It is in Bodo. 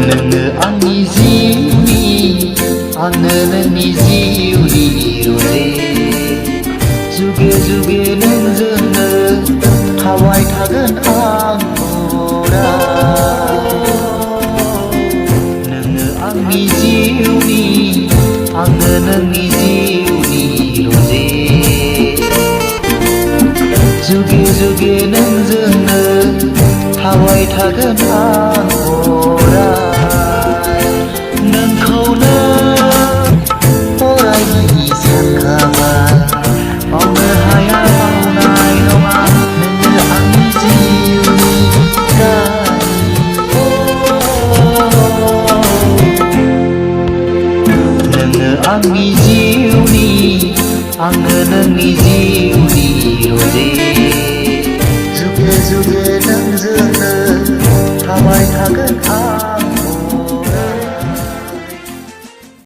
नोङो आंनि जिउनि आंनो नोंनि जिउनि रोजे जुगे जुगे नोंजोंनो थाबाय थागोन आं अराय नोङो आंनि जिउनि आंनो नोंनि जिउनि रोजे जुगे जुगे नोंजोंनो थाबाय थागोन आं अराय नोंखौनो अरायनि सानखाबाय मावनो हाया मावनाय नङा नोङो आंनि जिउनि नोङो आंनि